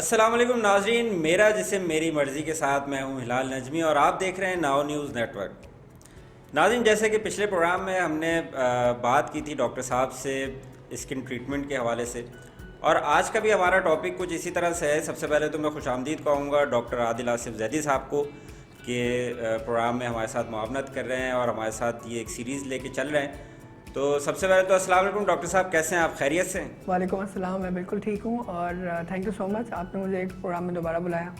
अस्सलाम वालेकुम नाजरीन, मेरा जिस्म मेरी मर्ज़ी के साथ मैं हूं हिलाल नजमी और आप देख रहे हैं नाउ न्यूज़ नेटवर्क। नाज़रीन, जैसे कि पिछले प्रोग्राम में हमने बात की थी डॉक्टर साहब से स्किन ट्रीटमेंट के हवाले से, और आज का भी हमारा टॉपिक कुछ इसी तरह से है। सबसे पहले तो मैं खुशामदीद कहूँगा डॉक्टर आदिल आसिफ जैदी साहब को कि प्रोग्राम में हमारे साथ मुआवनत कर रहे हैं और हमारे साथ ये एक सीरीज़ लेके चल रहे हैं। तो सबसे पहले तो अस्सलाम वालेकुम डॉक्टर साहब, कैसे हैं आप? खैरियत से हैं? वालेकुम अस्सलाम, मैं बिल्कुल ठीक हूँ और थैंक यू सो मच, आपने मुझे एक प्रोग्राम में दोबारा बुलाया।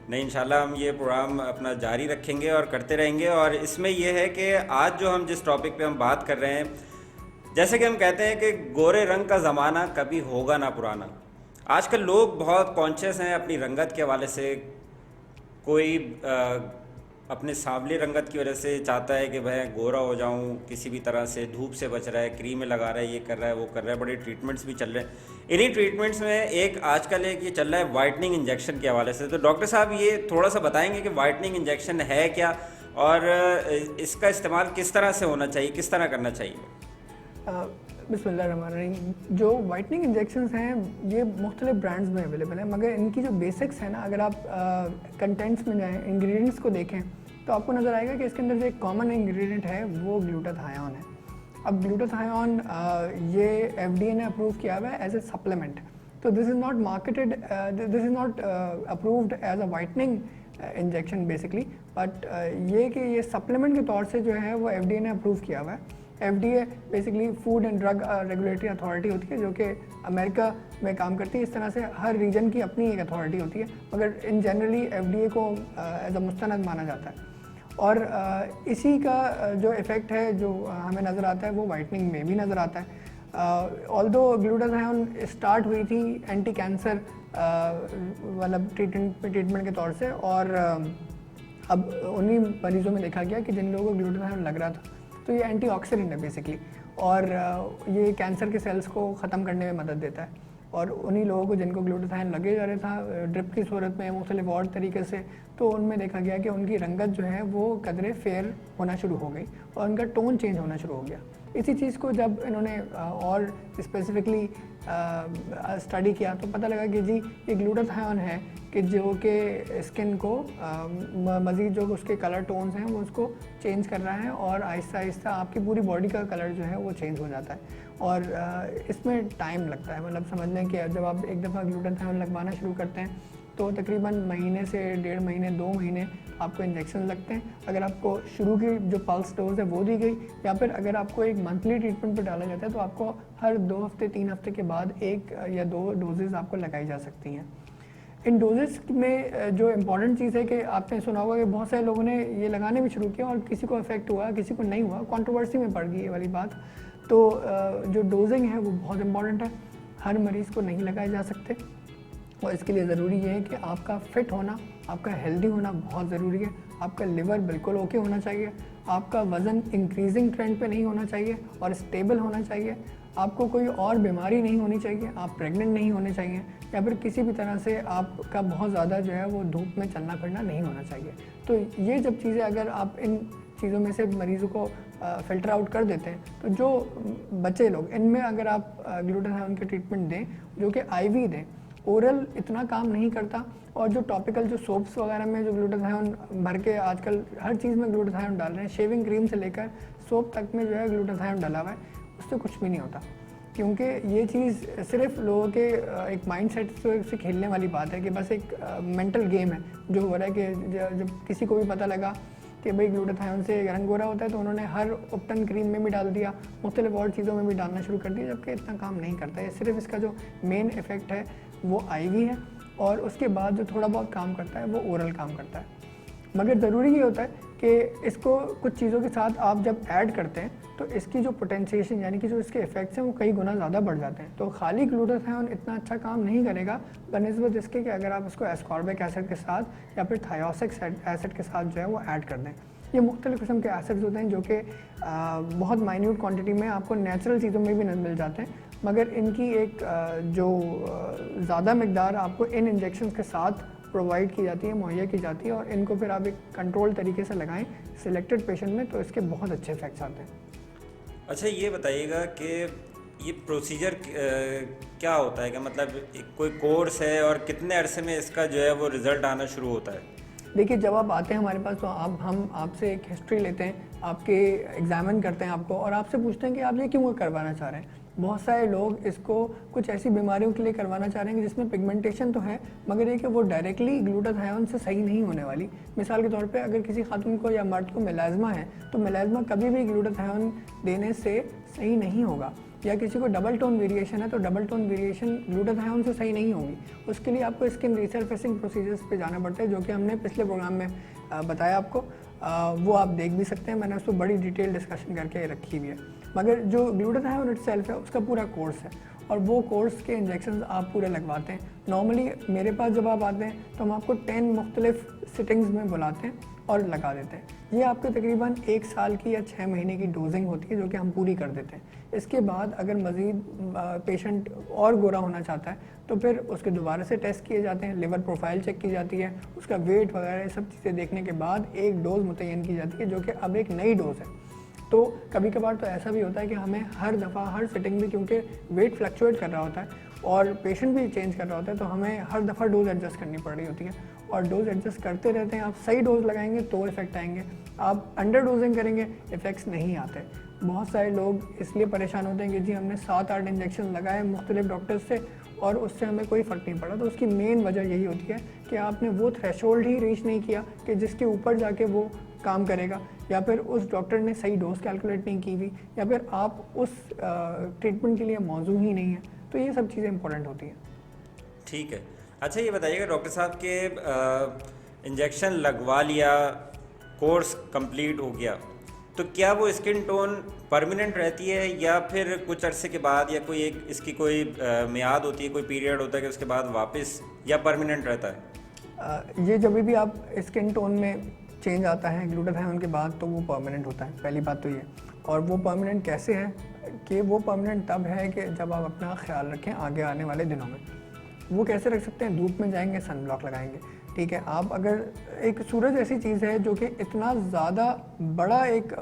नहीं, इंशाल्लाह हम ये प्रोग्राम अपना जारी रखेंगे और करते रहेंगे। और इसमें यह है कि आज जो हम जिस टॉपिक पे हम बात कर रहे हैं, जैसे कि हम कहते हैं कि गोरे रंग का ज़माना कभी होगा ना पुराना। आजकल लोग बहुत कॉन्शियस हैं अपनी रंगत के हवाले से। कोई अपने सांवले रंगत की वजह से चाहता है कि मैं गोरा हो जाऊं, किसी भी तरह से धूप से बच रहा है, क्रीम लगा रहा है, ये कर रहा है, वो कर रहा है। बड़े ट्रीटमेंट्स भी चल रहे हैं। इन्हीं ट्रीटमेंट्स में एक आजकल एक ये चल रहा है वाइटनिंग इंजेक्शन के हवाले से। तो डॉक्टर साहब ये थोड़ा सा बताएंगे कि वाइटनिंग इंजेक्शन है क्या और इसका इस्तेमाल किस तरह से होना चाहिए, किस तरह करना चाहिए? बिस्मिल्लाहिर्रहमानिर्रहीम। जो वाइटनिंग इंजेक्शंस हैं ये मुख्तलिफ ब्रांड्स में अवेलेबल हैं, मगर इनकी जो बेसिक्स है ना, अगर आप कंटेंट्स में जाएँ, इंग्रेडिएंट्स को देखें तो आपको नज़र आएगा कि इसके अंदर जो एक कॉमन इंग्रेडिएंट है वो ग्लूटाथायोन है। अब ग्लूटाथायोन ये एफडीए ने अप्रूव किया हुआ है एज ए सप्लीमेंट। तो this is not marketed, this is not approved as a whitening injection basically, but ये कि ये सप्लीमेंट के तौर से जो है वो एफडीए ने अप्रूव किया हुआ है। FDA basically food and drug regulatory authority होती है जो कि अमेरिका में काम करती है। इस तरह से हर रीजन की अपनी एक अथॉरिटी होती है, मगर इन जनरली एफडीए को एज अ मुस्तनद माना जाता है। और इसी का जो इफ़ेक्ट है जो हमें नज़र आता है वो वाइटनिंग में भी नज़र आता है। ऑल्दो ग्लूटाथायोन स्टार्ट हुई थी एंटी कैंसर मतलब ट्रीटमेंट के तौर से, और अब उन्हीं मरीज़ों में देखा गया कि जिन लोगों को ग्लूटाथायोन लग रहा था, तो ये एंटीऑक्सीडेंट है बेसिकली, और ये कैंसर के सेल्स को ख़त्म करने में मदद देता है। और उन्हीं लोगों को जिनको ग्लूटाथायोन लगे जा रहा था ड्रिप की सूरत में मुख्तलिफ और तरीके से, तो उनमें देखा गया कि उनकी रंगत जो है वो कदरे फेयर होना शुरू हो गई और उनका टोन चेंज होना शुरू हो गया। इसी चीज़ को जब इन्होंने और स्पेसिफिकली स्टडी किया तो पता लगा कि जी ये ग्लूटाथायोन है कि जो कि स्किन को मज़ीद जो उसके कलर टोन्स हैं वो उसको चेंज कर रहा है, और आहिस्ता आहिस्ता आपकी पूरी बॉडी का कलर जो है वो चेंज हो जाता है। और इसमें टाइम लगता है, मतलब समझ लें कि जब आप एक दफ़ा ग्लूटाथायोन लगवाना शुरू करते हैं तो तकरीबन महीने से 1.5 महीने 2 महीने आपको इंजेक्शन लगते हैं। अगर आपको शुरू की जो पल्स डोज है वो दी गई, या फिर अगर आपको एक मंथली ट्रीटमेंट पर डाला जाता है तो आपको हर 2 हफ्ते 3 हफ्ते के बाद 1 या 2 डोजेज़ आपको लगाई जा सकती हैं। इन डोजेस में जो इम्पॉर्टेंट चीज़ है कि आपने सुना होगा कि बहुत सारे लोगों ने ये लगाने भी शुरू किया और किसी को इफेक्ट हुआ, किसी को नहीं हुआ, कंट्रोवर्सी में पड़ गई ये वाली बात। तो जो डोजिंग है वो बहुत इम्पॉर्टेंट है, हर मरीज़ को नहीं लगाए जा सकते, और इसके लिए ज़रूरी ये है कि आपका फ़िट होना, आपका हेल्दी होना बहुत ज़रूरी है। आपका लिवर बिल्कुल ओके होना चाहिए, आपका वज़न इंक्रीजिंग ट्रेंड पे नहीं होना चाहिए और स्टेबल होना चाहिए, आपको कोई और बीमारी नहीं होनी चाहिए, आप प्रेग्नेंट नहीं होने चाहिए, या फिर किसी भी तरह से आपका बहुत ज़्यादा जो है वो धूप में चलना फिरना नहीं होना चाहिए। तो ये जब चीज़ें अगर आप इन चीज़ों में से मरीज़ों को फ़िल्टर आउट कर देते हैं, तो जो बच्चे लोग इनमें अगर आप ग्लूटाथायोन के ट्रीटमेंट दें जो कि आईवी दें, ओरल इतना काम नहीं करता, और जो टॉपिकल जो सोप्स वगैरह में जो ग्लूटाथायोन भर के आजकल हर चीज़ में ग्लूटाथायोन डाल रहे हैं, शेविंग क्रीम से लेकर सोप तक में जो है ग्लूटाथायोन डाला हुआ है, उससे कुछ भी नहीं होता। क्योंकि ये चीज़ सिर्फ लोगों के एक माइंडसेट से खेलने वाली बात है कि बस एक मेंटल गेम है जो हो रहा है कि जब किसी को भी पता लगा कि भाई ग्लूटाथायोन से रंग गोरा होता है तो उन्होंने हर उपटन क्रीम में भी डाल दिया, मुख्तलिफ और चीज़ों में भी डालना शुरू कर दिया, जबकि इतना काम नहीं करता है। सिर्फ इसका जो मेन इफ़ेक्ट है वो आईवी है, और उसके बाद जो थोड़ा बहुत काम करता है वो ओरल काम करता है। मगर ज़रूरी ये होता है कि इसको कुछ चीज़ों के साथ आप जब ऐड करते हैं तो इसकी जो पोटेंशिएशन यानी कि जो इसके इफ़ेक्ट्स हैं वो कई गुना ज़्यादा बढ़ जाते हैं। तो खाली ग्लूटाथायोन इतना अच्छा काम नहीं करेगा बनिस्बत इसके कि अगर आप इसको एस्कॉर्बिक एसिड के साथ या फिर थायोसिक एसिड के साथ जो है वो ऐड कर दें। ये मुख्तलिफ़ किस्म के एसिड्स होते हैं जो कि बहुत माइन्यूट क्वांटिटी में आपको नेचुरल चीज़ों में भी मिल जाते हैं, मगर इनकी एक जो ज़्यादा मकदार आपको इन इंजेक्शन के साथ प्रोवाइड की जाती है, मुहैया की जाती है, और इनको फिर आप एक कंट्रोल तरीके से लगाएं सिलेक्टेड पेशेंट में, तो इसके बहुत अच्छे इफेक्ट्स आते हैं। अच्छा, ये बताइएगा कि ये प्रोसीजर क्या होता है? कि मतलब कोई कोर्स है और कितने अरसे में इसका जो है वो रिज़ल्ट आना शुरू होता है? देखिए, जब आप आते हैं हमारे पास तो हम आपसे एक हिस्ट्री लेते हैं, आपके एग्जामिन करते हैं आपको और आपसे पूछते हैं कि आप ये क्यों करवाना चाह रहे हैं। बहुत सारे लोग इसको कुछ ऐसी बीमारियों के लिए करवाना चाह रहे हैं जिसमें पिगमेंटेशन तो है, मगर ये कि वो डायरेक्टली ग्लूटाथायोन से सही नहीं होने वाली। मिसाल के तौर पे अगर किसी खातून को या मर्द को मेलाज़मा है तो मेलाज़मा कभी भी ग्लूटाथायोन देने से सही नहीं होगा। या किसी को डबल टोन वेरिएशन है तो डबल टोन वेरिएशन ग्लूटाथायोन से सही नहीं होगी। उसके लिए आपको स्किन रिसरफेसिंग प्रोसीजर्स पे जाना पड़ता है, जो कि हमने पिछले प्रोग्राम में बताया आपको। वो आप देख भी सकते हैं, मैंने उस पर बड़ी डिटेल डिस्कशन करके रखी हुई है। मगर जो ग्लूटाथायोन इटसेल्फ है उसका पूरा कोर्स है और वो कोर्स के इंजेक्शन आप पूरे लगवाते हैं। नॉर्मली मेरे पास जब आप आते हैं तो हम आपको 10 मुख्तलिफ सिटिंग्स में बुलाते हैं और लगा देते हैं। ये आपके तकरीबन 1 साल की या 6 महीने की डोजिंग होती है, जो कि हम पूरी कर देते हैं। इसके बाद अगर मज़ीद पेशेंट और गोरा होना चाहता है तो फिर उसके दोबारा से टेस्ट किए जाते हैं, लिवर प्रोफाइल चेक की जाती है, उसका वेट वगैरह सब चीज़ें देखने के बाद एक डोज़ मुतय्यन की जाती है, जो कि अब एक नई डोज़ है। तो कभी कभार तो ऐसा भी होता है कि हमें हर दफ़ा हर सिटिंग में, क्योंकि वेट फ्लक्चुएट कर रहा होता है और पेशेंट भी चेंज कर रहा होता है, तो हमें हर दफ़ा डोज़ एडजस्ट करनी पड़ रही होती है और डोज़ एडजस्ट करते रहते हैं। आप सही डोज़ लगाएंगे तो इफ़ेक्ट आएंगे, आप अंडर डोजिंग करेंगे इफ़ेक्ट्स नहीं आते। बहुत सारे लोग इसलिए परेशान होते हैं कि जी हमने 7-8 इंजेक्शन लगाए मुख्तलिफ डॉक्टर्स से और उससे हमें कोई फ़र्क नहीं पड़ा। तो उसकी मेन वजह यही होती है कि आपने वो थ्रेशोल्ड ही रीच नहीं किया कि जिसके ऊपर जाके वो काम करेगा, या फिर उस डॉक्टर ने सही डोज कैलकुलेट नहीं की हुई, या फिर आप उस ट्रीटमेंट के लिए मौजू ही नहीं है। तो ये सब चीज़ें इंपॉर्टेंट होती हैं। ठीक है। अच्छा, ये बताइएगा डॉक्टर साहब के इंजेक्शन लगवा लिया, कोर्स कंप्लीट हो गया, तो क्या वो स्किन टोन परमानेंट रहती है या फिर कुछ अरसे के बाद, या कोई एक इसकी कोई मियाद होती है, कोई पीरियड होता है कि उसके बाद वापस, या परमानेंट रहता है? ये जब भी आप स्किन टोन में चेंज आता है ग्लूटाथायोन के बाद तो वो परमानेंट होता है, पहली बात तो ये। और वो परमानेंट कैसे है कि वो परमानेंट तब है कि जब आप अपना ख्याल रखें आगे आने वाले दिनों में। वो कैसे रख सकते हैं? धूप में जाएंगे, सन ब्लॉक लगाएंगे, ठीक है। आप अगर एक सूरज ऐसी चीज़ है जो कि इतना ज़्यादा बड़ा एक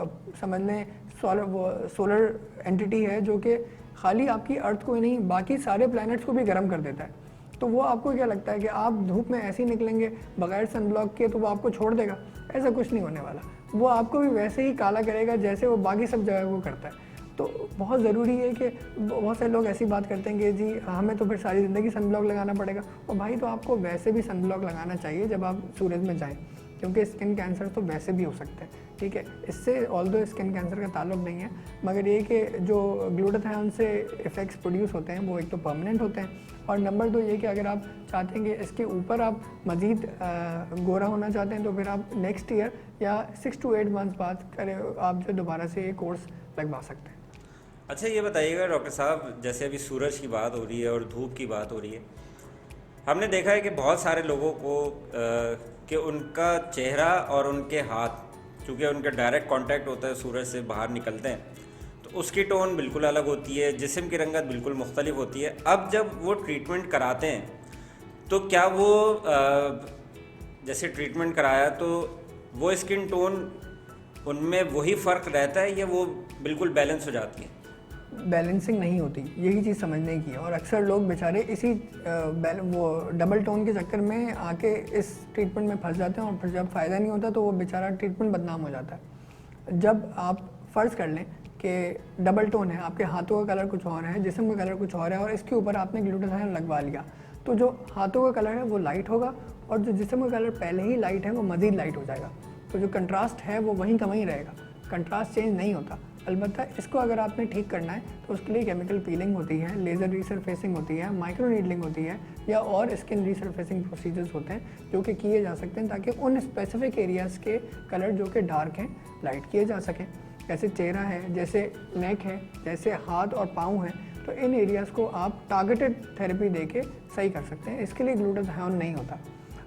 समझ लें सोलर एंटिटी है, जो कि खाली आपकी अर्थ को ही नहीं बाकी सारे प्लैनेट्स को भी गर्म कर देता है। तो वो आपको क्या लगता है कि आप धूप में ऐसे ही निकलेंगे बगैर सन ब्लॉक के तो वो आपको छोड़ देगा? ऐसा कुछ नहीं होने वाला। वो आपको भी वैसे ही काला करेगा जैसे वो बाकी सब जगह को करता है। तो बहुत ज़रूरी है कि बहुत सारे लोग ऐसी बात करते हैं कि जी हमें तो फिर सारी ज़िंदगी सन ब्लॉक लगाना पड़ेगा। और भाई तो आपको वैसे भी सन ब्लॉक लगाना चाहिए जब आप सूरज में जाएं, क्योंकि स्किन कैंसर तो वैसे भी हो सकते हैं, ठीक है। इससे ऑल्दो स्किन कैंसर का ताल्लुक नहीं है, मगर ये कि जो ग्लूटाथायोन से इफ़ेक्ट्स प्रोड्यूस होते हैं वो एक तो परमानेंट होते हैं, और नंबर 2 ये कि अगर आप चाहते हैं कि इसके ऊपर आप मज़ीद गोरा होना चाहते हैं तो फिर आप नेक्स्ट ईयर या 6 to 8 मंथ्स बाद करें आप जो दोबारा से ये कोर्स लगवा सकते हैं। अच्छा, ये बताइएगा डॉक्टर साहब, जैसे अभी सूरज की बात हो रही है और धूप की बात हो रही है, हमने देखा है कि बहुत सारे लोगों को कि उनका चेहरा और उनके हाथ, चूँकि उनका डायरेक्ट कांटेक्ट होता है सूरज से बाहर निकलते हैं, तो उसकी टोन बिल्कुल अलग होती है, जिस्म की रंगत बिल्कुल मुख्तलिफ होती है। अब जब वो ट्रीटमेंट कराते हैं तो क्या वो जैसे ट्रीटमेंट कराया तो वो स्किन टोन उनमें वही फ़र्क रहता है या वो बिल्कुल बैलेंस हो जाती है? बैलेंसिंग नहीं होती, यही चीज़ समझने की है। और अक्सर लोग बेचारे इसी वो डबल टोन के चक्कर में आके इस ट्रीटमेंट में फंस जाते हैं और फिर जब फ़ायदा नहीं होता तो वो बेचारा ट्रीटमेंट बदनाम हो जाता है। जब आप फ़र्ज़ कर लें कि डबल टोन है, आपके हाथों का कलर कुछ और है, जिस्म का कलर कुछ और है, और इसके ऊपर आपने ग्लूटाथायोन लगवा लिया, तो जो हाथों का कलर है वो लाइट होगा और जो जिस्म का कलर पहले ही लाइट है वो मज़ीद लाइट हो जाएगा। तो जो कंट्रास्ट है वो वहीं का वहीं रहेगा, कंट्रास्ट चेंज नहीं होता। अलबत्ता इसको अगर आपने ठीक करना है तो उसके लिए केमिकल पीलिंग होती है, लेज़र रीसरफेसिंग होती है, माइक्रो नीडलिंग होती है, या और स्किन रीसरफेसिंग प्रोसीजर्स होते हैं जो कि किए जा सकते हैं ताकि उन स्पेसिफिक एरियाज़ के कलर जो कि डार्क हैं लाइट किए जा सकें। जैसे चेहरा है, जैसे नेक है, जैसे हाथ और पाँव हैं, तो इन एरियाज़ को आप टारगेटेड थेरेपी दे के सही कर सकते हैं। इसके लिए ग्लूटाथायोन नहीं होता।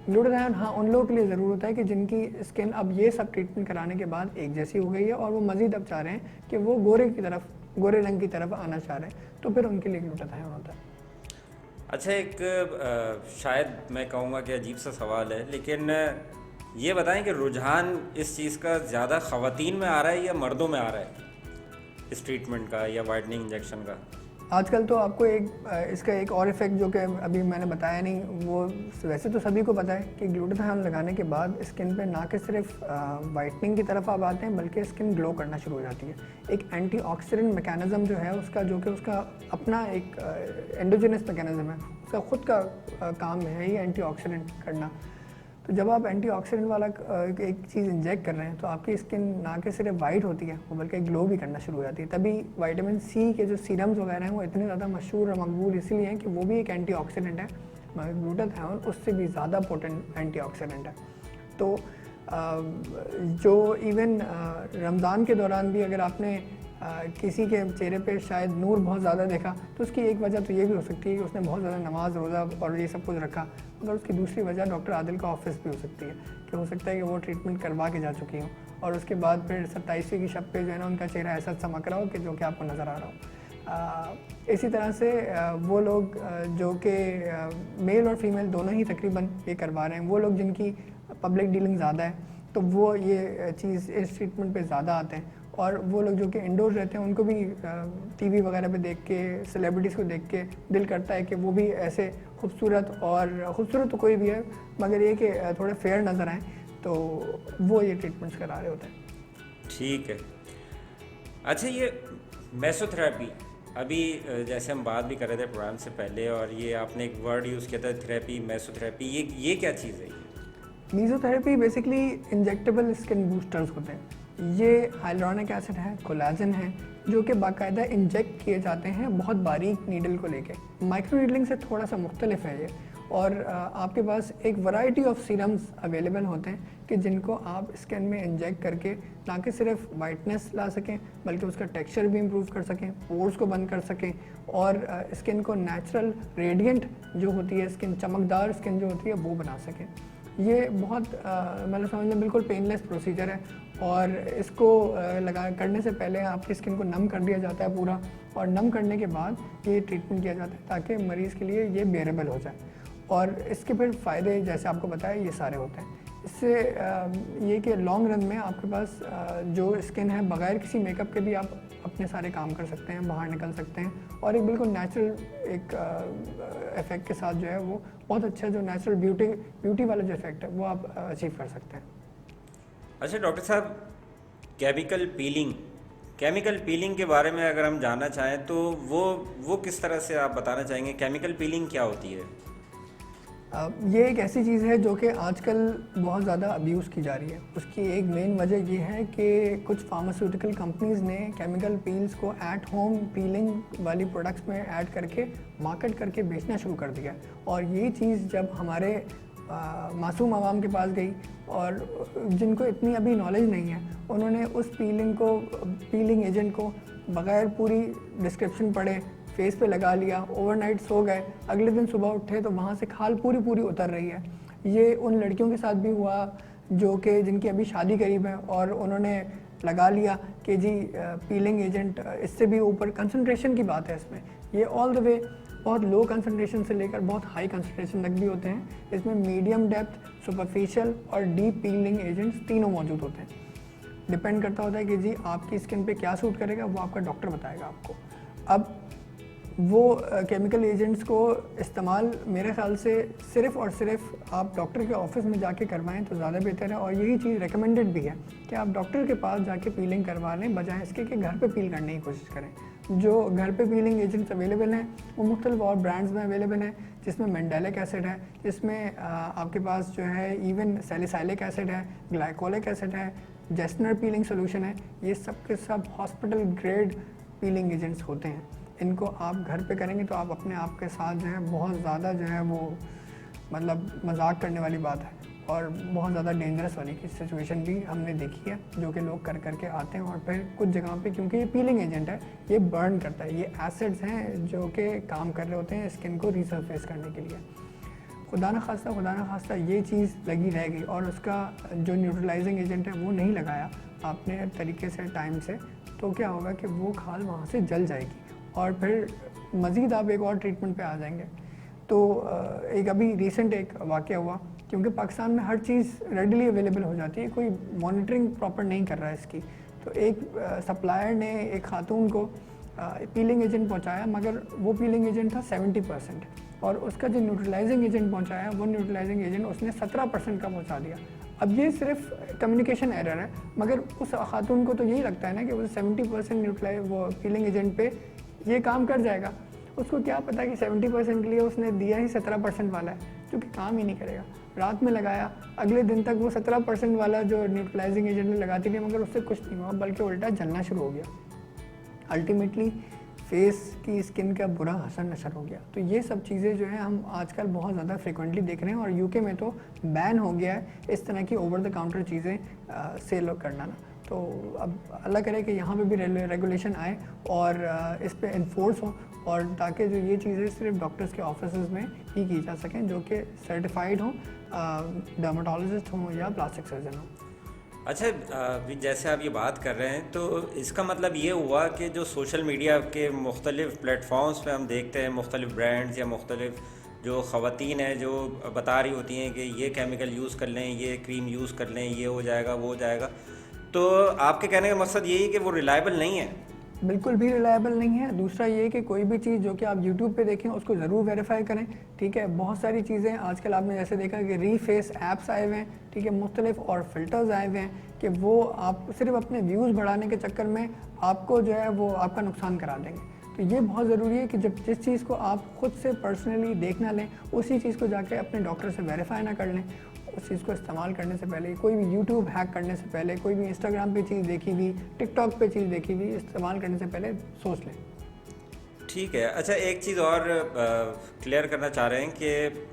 ग्लूटाथायोन हाँ उन लोगों के लिए ज़रूर होता है कि जिनकी स्किन अब ये सब ट्रीटमेंट कराने के बाद एक जैसी हो गई है और वो मज़ीद अब चाह रहे हैं कि वो गोरे रंग की तरफ आना चाह रहे हैं, तो फिर उनके लिए ग्लूटाथायोन होता है। अच्छा, एक शायद मैं कहूँगा कि अजीब सा सवाल है, लेकिन ये बताएं कि रुझान इस चीज़ का ज़्यादा ख़वातीन में आ रहा है या मर्दों में आ रहा है, इस ट्रीटमेंट का या वाइटनिंग इंजेक्शन का? आजकल तो आपको इसका एक और इफेक्ट जो कि अभी मैंने बताया नहीं, वो वैसे तो सभी को पता है कि ग्लूटाथायोन लगाने के बाद स्किन पे ना कि सिर्फ वाइटनिंग की तरफ आप आते हैं बल्कि स्किन ग्लो करना शुरू हो जाती है। एक एंटीऑक्सीडेंट मैकेनिज्म जो है उसका, जो कि उसका अपना एक एंडोजेनस मैकेनिज्म है, उसका खुद का काम है ही एंटीऑक्सीडेंट करना। तो जब आप एंटीऑक्सीडेंट वाला एक चीज़ इंजेक्ट कर रहे हैं तो आपकी स्किन ना कि सिर्फ वाइट होती है, वो बल्कि ग्लो भी करना शुरू हो जाती है। तभी विटामिन सी के जो सीरम्स वगैरह हैं वो इतने ज़्यादा मशहूर और मकबूल इसलिए हैं कि वो भी एक एंटीऑक्सीडेंट है, मगर ग्लूटाथायोन उससे भी ज़्यादा पोटेंट एंटीऑक्सीडेंट है। तो जो इवन रमज़ान के दौरान भी अगर आपने किसी के चेहरे पे शायद नूर बहुत ज़्यादा देखा तो उसकी एक वजह तो ये भी हो सकती है कि उसने बहुत ज़्यादा नमाज रोज़ा और ये सब कुछ रखा, मगर उसकी दूसरी वजह डॉक्टर आदिल का ऑफिस भी हो सकती है कि हो सकता है कि वो ट्रीटमेंट करवा के जा चुकी हों और उसके बाद फिर 27वीं की शब पे जो है ना उनका चेहरा ऐसा चमक रहा हो कि जो कि आपको नज़र आ रहा हो। इसी तरह से वो लोग जो कि मेल और फीमेल दोनों ही तकरीबन ये करवा रहे हैं, वो लोग जिनकी पब्लिक डीलिंग ज़्यादा है तो वो ये चीज़ इस ट्रीटमेंट पे ज़्यादा आते हैं। और वो लोग जो कि इंडोर रहते हैं उनको भी टीवी वगैरह पे देख के, सेलिब्रिटीज़ को देख के दिल करता है कि वो भी ऐसे खूबसूरत, और खूबसूरत तो कोई भी है मगर ये कि थोड़े फेयर नज़र आएँ, तो वो ये ट्रीटमेंट्स करा रहे होते हैं। ठीक है। अच्छा, ये मेसोथेरेपी, अभी जैसे हम बात भी कर रहे थे प्रोग्राम से पहले और ये आपने एक वर्ड यूज़ किया था थेरेपी, मेसोथेरेपी, ये क्या चीज़ है? Mesotherapy basically injectable skin boosters होते हैं। ये हाइलुरोनिक एसिड है, कोलेजन है, जो कि बाकायदा इंजेक्ट किए जाते हैं बहुत बारीक नीडल को लेके। माइक्रो नीडलिंग से थोड़ा सा मुख्तलिफ है ये, और आपके पास एक वैरायटी ऑफ सीरम्स अवेलेबल होते हैं कि जिनको आप स्किन में इंजेक्ट करके ना कि सिर्फ वाइटनेस ला सकें बल्कि उसका टेक्सचर भी इम्प्रूव कर सकें, पोर्स को बंद कर सकें और स्किन को नेचुरल रेडिएंट जो होती है, स्किन चमकदार स्किन जो होती है वो बना सकें। ये बहुत मतलब समझ लें बिल्कुल पेनलेस प्रोसीजर है, और इसको करने से पहले आपकी स्किन को नम कर दिया जाता है पूरा, और नम करने के बाद ये ट्रीटमेंट किया जाता है ताकि मरीज़ के लिए ये बेरेबल हो जाए। और इसके फिर फ़ायदे जैसे आपको बताया ये सारे होते हैं। इससे ये कि लॉन्ग रन में आपके पास जो स्किन है बग़ैर किसी मेकअप के भी आप अपने सारे काम कर सकते हैं, बाहर निकल सकते हैं, और एक बिल्कुल नेचुरल एक इफ़ेक्ट के साथ जो है वो बहुत अच्छा जो नेचुरल ब्यूटी वाला जो इफ़ेक्ट है वो आप अचीव कर सकते हैं। अच्छा डॉक्टर साहब, केमिकल पीलिंग के बारे में अगर हम जानना चाहें तो वो किस तरह से आप बताना चाहेंगे? केमिकल पीलिंग क्या होती है? ये एक ऐसी चीज़ है जो कि आजकल बहुत ज़्यादा अब्यूज़ की जा रही है। उसकी एक मेन वजह ये है कि कुछ फार्मास्यूटिकल कंपनीज़ ने केमिकल पील्स को एट होम पीलिंग वाली प्रोडक्ट्स में ऐड करके मार्केट करके बेचना शुरू कर दिया। और ये चीज़ जब हमारे मासूम आवाम के पास गई और जिनको इतनी अभी नॉलेज नहीं है, उन्होंने उस पीलिंग एजेंट को बग़ैर पूरी डिस्क्रिप्शन पढ़े फेस पे लगा लिया, ओवरनाइट सो गए, अगले दिन सुबह उठे तो वहाँ से खाल पूरी उतर रही है। ये उन लड़कियों के साथ भी हुआ जो कि जिनकी अभी शादी करीब है और उन्होंने लगा लिया कि जी पीलिंग एजेंट, इससे भी ऊपर कंसंट्रेशन की बात है इसमें, ये ऑल द वे बहुत लो कंसंट्रेशन से लेकर बहुत हाई कंसंट्रेशन तक भी होते हैं। इसमें मीडियम डेप्थ, सुपरफिशियल और डीप पीलिंग एजेंट्स तीनों मौजूद होते हैं। डिपेंड करता होता है कि जी आपकी स्किन पे क्या सूट करेगा, वो आपका डॉक्टर बताएगा आपको। अब वो केमिकल एजेंट्स को इस्तेमाल मेरे ख़्याल से सिर्फ़ और सिर्फ आप डॉक्टर के ऑफिस में जाके करवाएं तो ज़्यादा बेहतर है, और यही चीज़ रिकमेंडेड भी है कि आप डॉक्टर के पास जाके पीलिंग करवा लें बजाय इसके कि घर पे पील करने की कोशिश करें। जो घर पे पीलिंग एजेंट्स अवेलेबल हैं वो मुख्तलिफ और ब्रांड्स में अवेलेबल हैं, जिसमें मेंडेलिक एसिड है, जिसमें आपके पास जो है इवन सैलिसाइलिक एसिड है, ग्लाइकोलिक एसिड है, जेस्नर पीलिंग सोल्यूशन है। ये सब के सब हॉस्पिटल ग्रेड पीलिंग एजेंट्स होते हैं। इनको आप घर पे करेंगे तो आप अपने आप के साथ जो है बहुत ज़्यादा जो है वो मतलब मजाक करने वाली बात है, और बहुत ज़्यादा डेंजरस वाली की सिचुएशन भी हमने देखी है जो कि लोग करके आते हैं और फिर कुछ जगह पे, क्योंकि ये पीलिंग एजेंट है, ये बर्न करता है, ये एसिड्स हैं जो कि काम कर रहे होते हैं स्किन को रिसरफेस करने के लिए। खुदा न खास्ता ये चीज़ लगी रह गई और उसका जो न्यूट्रलाइजिंग एजेंट है वो नहीं लगाया आपने तरीके से टाइम से, तो क्या होगा कि वो खाल वहाँ से जल जाएगी और फिर मज़ीद आप एक और ट्रीटमेंट पे आ जाएंगे। तो एक अभी रिसेंट एक वाक़या हुआ, क्योंकि पाकिस्तान में हर चीज़ रेडीली अवेलेबल हो जाती है, कोई मॉनिटरिंग प्रॉपर नहीं कर रहा है इसकी। तो एक सप्लायर ने एक खातून को पीलिंग एजेंट पहुंचाया, मगर वो पीलिंग एजेंट था 70%, और उसका जो न्यूट्रलाइजिंग एजेंट पहुंचाया वो न्यूट्रलाइजिंग एजेंट उसने 17% का पहुंचा दिया। अब ये सिर्फ कम्युनिकेशन एरर है, मगर उस खातून को तो यही लगता है ना कि वो 70% न्यूट्रलाइज वो पीलिंग एजेंट पे ये काम कर जाएगा। उसको क्या पता कि 70% के लिए उसने दिया ही 17% वाला है, जो कि काम ही नहीं करेगा। रात में लगाया, अगले दिन तक वो 17% वाला जो न्यूट्रलाइजिंग एजेंट ने लगाती रही, मगर उससे कुछ नहीं हुआ, बल्कि उल्टा जलना शुरू हो गया। अल्टीमेटली फेस की स्किन का बुरा असर नशर हो गया। तो ये सब चीज़ें जो है हम आजकल बहुत ज़्यादा फ्रिक्वेंटली देख रहे हैं, और यूके में तो बैन हो गया है इस तरह की ओवर द काउंटर चीज़ें सेल करना ना। तो अब अल्लाह करे कि यहाँ पे भी रेगुलेशन आए और इस पे इन्फोर्स हो, और ताकि जो ये चीज़ें सिर्फ डॉक्टर्स के ऑफिस में ही की जा सकें, जो कि सर्टिफाइड हों, डर्माटोलॉजिस्ट हों या प्लास्टिक सर्जन हों। अच्छा, अभी जैसे आप ये बात कर रहे हैं तो इसका मतलब ये हुआ कि जो सोशल मीडिया के मुख्तलिफ़ प्लेटफॉर्म्स पे हम देखते हैं मुख्तलिफ़ ब्रांड्स या मुख्तलिफ़ जो ख़वातीन हैं जो बता रही होती हैं कि ये केमिकल यूज़ कर लें, ये क्रीम यूज़ कर लें, ये हो जाएगा, वो हो जाएगा, तो आपके कहने का मकसद यही है कि वो रिलायबल नहीं है? बिल्कुल भी रिलायबल नहीं है। दूसरा ये कि कोई भी चीज़ जो कि आप यूट्यूब पे देखें उसको ज़रूर वेरीफाई करें, ठीक है। बहुत सारी चीज़ें आजकल आपने जैसे देखा कि रीफेस ऐप्स आए हुए हैं, ठीक है, मुख्तलिफ और फिल्टर्स आए हुए हैं कि वो आप सिर्फ अपने व्यूज़ बढ़ाने के चक्कर में आपको जो है वो आपका नुकसान करा देंगे। तो ये बहुत ज़रूरी है कि जब जिस चीज़ को आप खुद से पर्सनली देख ना लें, उसी चीज़ को जाके अपने डॉक्टर से वेरीफाई ना कर लें। उस चीज़ को इस्तेमाल करने से पहले, कोई भी यूट्यूब हैक करने से पहले, कोई भी इंस्टाग्राम पे चीज़ देखी हुई, टिकटॉक पे चीज़ देखी हुई इस्तेमाल करने से पहले सोच लें। ठीक है। अच्छा, एक चीज़ और क्लियर करना चाह रहे हैं कि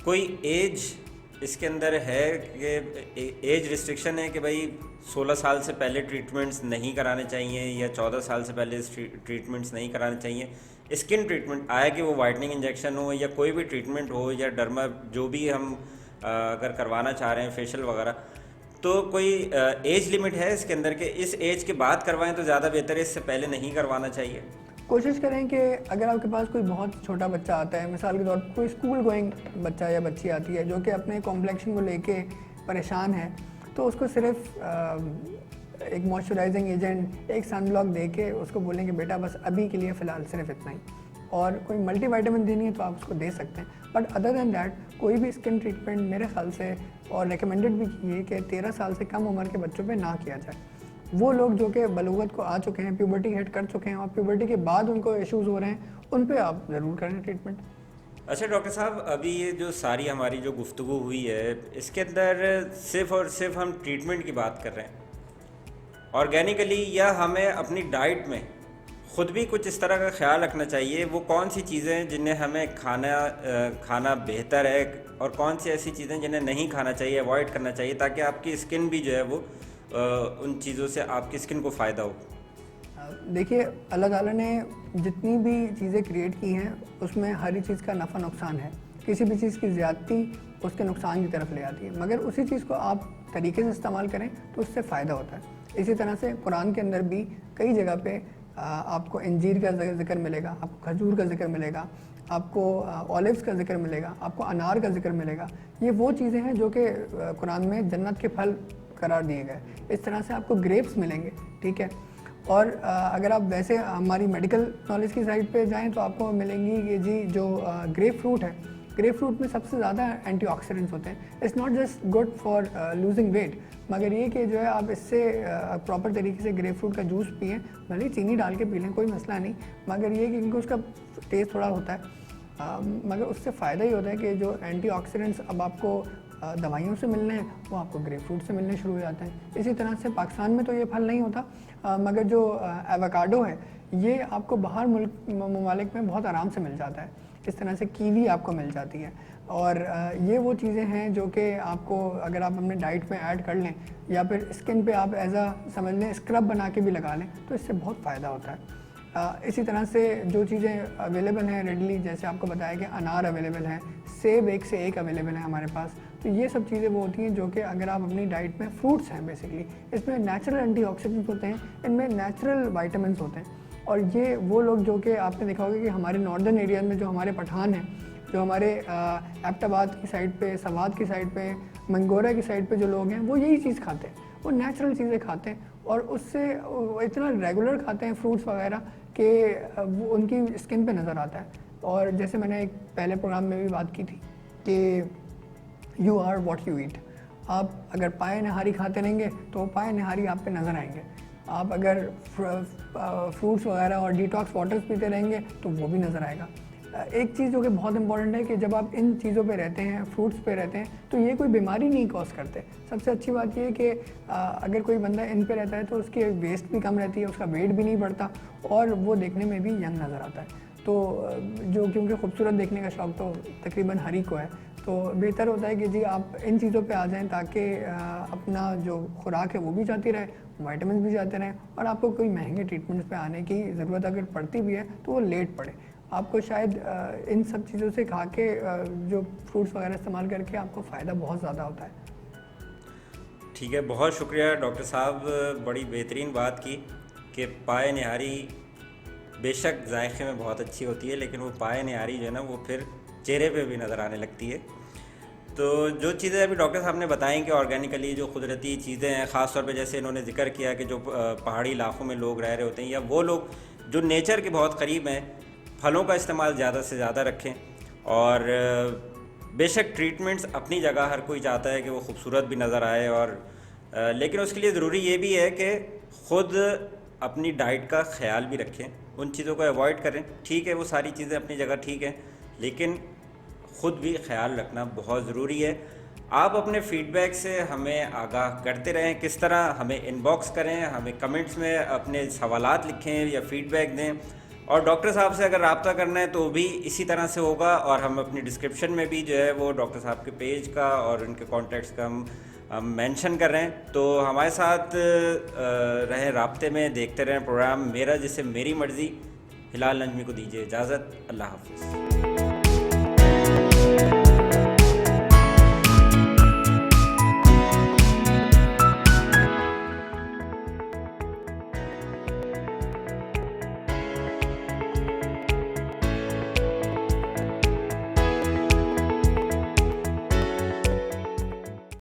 कोई एज इसके अंदर है कि एज रिस्ट्रिक्शन है कि भाई 16 साल से पहले ट्रीटमेंट्स नहीं कराने चाहिए या 14 साल से पहले ट्रीटमेंट्स नहीं कराने चाहिए? स्किन ट्रीटमेंट आया कि वो वाइटनिंग इंजेक्शन हो या कोई भी ट्रीटमेंट हो या डर्मा जो भी हम अगर करवाना चाह रहे हैं फेशियल वगैरह, तो कोई एज लिमिट है इसके अंदर के इस एज के बाद करवाएं तो ज़्यादा बेहतर है, इससे पहले नहीं करवाना चाहिए? कोशिश करें कि अगर आपके पास कोई बहुत छोटा बच्चा आता है, मिसाल के तौर पर कोई स्कूल गोइंग बच्चा या बच्ची आती है जो कि अपने कॉम्प्लेक्शन को लेके परेशान है, तो उसको सिर्फ एक मॉइस्चराइजिंग एजेंट, एक सनब्लॉक दे के उसको बोलें कि बेटा बस अभी के लिए फ़िलहाल सिर्फ इतना ही, और कोई मल्टीविटामिन देनी है तो आप उसको दे सकते हैं। बट अदर दैन दैट कोई भी स्किन ट्रीटमेंट मेरे ख्याल से, और रिकमेंडेड भी की है कि 13 साल से कम उम्र के बच्चों पे ना किया जाए। वो लोग जो कि बलूगत को आ चुके हैं, प्यूबर्टी हिट कर चुके हैं और प्यूबर्टी के बाद उनको इश्यूज़ हो रहे हैं, उन पे आप ज़रूर करें ट्रीटमेंट। अच्छा डॉक्टर साहब, अभी ये जो सारी हमारी जो गुफ्तगू हुई है इसके अंदर सिर्फ़ और सिर्फ हम ट्रीटमेंट की बात कर रहे हैं ऑर्गेनिकली, या हमें अपनी डाइट में ख़ुद भी कुछ इस तरह का ख्याल रखना चाहिए? वो कौन सी चीज़ें जिन्हें हमें खाना बेहतर है और कौन सी ऐसी चीज़ें जिन्हें नहीं खाना चाहिए, अवॉइड करना चाहिए, ताकि आपकी स्किन भी जो है वो उन चीज़ों से आपकी स्किन को फ़ायदा हो? देखिए, अल्लाह ताला ने जितनी भी चीज़ें क्रिएट की हैं उसमें हर एक चीज़ का नफ़ा नुकसान है। किसी भी चीज़ की ज़्यादती उसके नुकसान की तरफ ले आती है, मगर उसी चीज़ को आप तरीके से इस्तेमाल करें तो उससे फ़ायदा होता है। इसी तरह से कुरान के अंदर भी कई जगह पे आपको अंजीर का जिक्र मिलेगा, आपको खजूर का जिक्र मिलेगा, आपको ऑलिव्स का जिक्र मिलेगा, आपको अनार का जिक्र मिलेगा। ये वो चीज़ें हैं जो कि कुरान में जन्नत के फल करार दिए गए। इस तरह से आपको ग्रेप्स मिलेंगे, ठीक है। और अगर आप वैसे हमारी मेडिकल नॉलेज की साइड पे जाएं तो आपको मिलेंगी कि जी जो ग्रेप फ्रूट है, ग्रेप फ्रूट में सबसे ज़्यादा एंटीऑक्सीडेंट्स होते हैं। It's not just good for losing weight, मगर ये कि जो है आप इससे प्रॉपर तरीके से ग्रेप फ्रूट का जूस पिएँ, भले चीनी डाल के पी लें, कोई मसला नहीं, मगर ये कि क्योंकि उसका टेस्ट थोड़ा होता है, मगर उससे फ़ायदा ही होता है कि जो एंटीऑक्सीडेंट्स अब आपको दवाइयों से मिलने हैं वो आपको ग्रेप फ्रूट से मिलने शुरू हो जाते हैं। इसी तरह से पाकिस्तान में तो ये फल नहीं होता, मगर जो एवोकाडो है ये आपको बाहर ममालिक में बहुत आराम से मिल जाता है। इस तरह से कीवी आपको मिल जाती है, और ये वो चीज़ें हैं जो कि आपको अगर आप अपने डाइट में ऐड कर लें या फिर स्किन पे आप एज आ समझ लें स्क्रब बना के भी लगा लें तो इससे बहुत फ़ायदा होता है। इसी तरह से जो चीज़ें अवेलेबल हैं रेडली, जैसे आपको बताया कि अनार अवेलेबल है, सेब एक से एक अवेलेबल है हमारे पास, तो ये सब चीज़ें वो होती हैं जो कि अगर आप अपनी डाइट में, फ्रूट्स हैं बेसिकली, इसमें नेचुरल एंटीऑक्सीडेंट्स होते हैं, इनमें नेचुरल विटामिन्स होते हैं। और ये वो लोग जो कि आपने देखा होगा कि हमारे नॉर्दर्न एरिया में जो हमारे पठान हैं, जो हमारे एबटाबाद की साइड पे, सवात की साइड पे, मंगोरा की साइड पे जो लोग हैं वो यही चीज़ खाते हैं, वो नेचुरल चीज़ें खाते हैं, और उससे वो इतना रेगुलर खाते हैं फ्रूट्स वगैरह कि वो उनकी स्किन पे नज़र आता है। और जैसे मैंने एक पहले प्रोग्राम में भी बात की थी कि you are what you eat. आप अगर पाए नहारी खाते रहेंगे तो पाए नहारी आप पे नज़र आएंगे। आप अगर फ्रूट्स वगैरह और डिटॉक्स वाटर्स पीते रहेंगे तो वो भी नज़र आएगा। एक चीज़ जो कि बहुत इंपॉर्टेंट है कि जब आप इन चीज़ों पे रहते हैं, फ्रूट्स पे रहते हैं, तो ये कोई बीमारी नहीं कॉज करते। सबसे अच्छी बात ये है कि अगर कोई बंदा इन पे रहता है तो उसकी वेस्ट भी कम रहती है, उसका वेट भी नहीं बढ़ता और वो देखने में भी यंग नज़र आता है। तो जो क्योंकि खूबसूरत देखने का शौक़ तो तकरीबन हर ही को है, तो बेहतर होता है कि जी आप इन चीज़ों पे आ जाएं ताकि अपना जो खुराक है वो भी जाती रहे, विटामिन भी जाते रहें और आपको कोई महंगे ट्रीटमेंट्स पे आने की ज़रूरत अगर पड़ती भी है तो वो लेट पड़े। आपको शायद इन सब चीज़ों से खा के जो फ्रूट्स वगैरह इस्तेमाल करके आपको फ़ायदा बहुत ज़्यादा होता है। ठीक है, बहुत शुक्रिया डॉक्टर साहब, बड़ी बेहतरीन बात की कि पाए निहारी बेशक जायके में बहुत अच्छी होती है, लेकिन वो पाए निहारी जो है ना वो फिर चेहरे पे भी नज़र आने लगती है। तो जो चीज़ें अभी डॉक्टर साहब ने बताई कि ऑर्गेनिकली जो कुदरती चीज़ें हैं, ख़ास तौर पे जैसे इन्होंने जिक्र किया कि जो पहाड़ी इलाकों में लोग रह रहे होते हैं या वो लोग जो नेचर के बहुत करीब हैं, फलों का इस्तेमाल ज़्यादा से ज़्यादा रखें। और बेशक ट्रीटमेंट्स अपनी जगह हर कोई चाहता है कि वो खूबसूरत भी नज़र आए, और लेकिन उसके लिए ज़रूरी ये भी है कि ख़ुद अपनी डाइट का ख्याल भी रखें, उन चीज़ों को अवॉइड करें। ठीक है, वो सारी चीज़ें अपनी जगह ठीक है, लेकिन ख़ुद भी ख्याल रखना बहुत ज़रूरी है। आप अपने फ़ीडबैक से हमें आगाह करते रहें, किस तरह हमें इनबॉक्स करें, हमें कमेंट्स में अपने सवालात लिखें या फ़ीडबैक दें। और डॉक्टर साहब से अगर रब्ता करना है तो भी इसी तरह से होगा, और हम अपनी डिस्क्रिप्शन में भी जो है वो डॉक्टर साहब के पेज का और उनके कॉन्टैक्ट्स का हम मेंशन कर रहे हैं। तो हमारे साथ रहें, राब्ते में, देखते रहें प्रोग्राम मेरा जिसे मेरी मर्ज़ी। हिलाल नजमी को दीजिए इजाज़त। अल्लाह हाफ़िज़।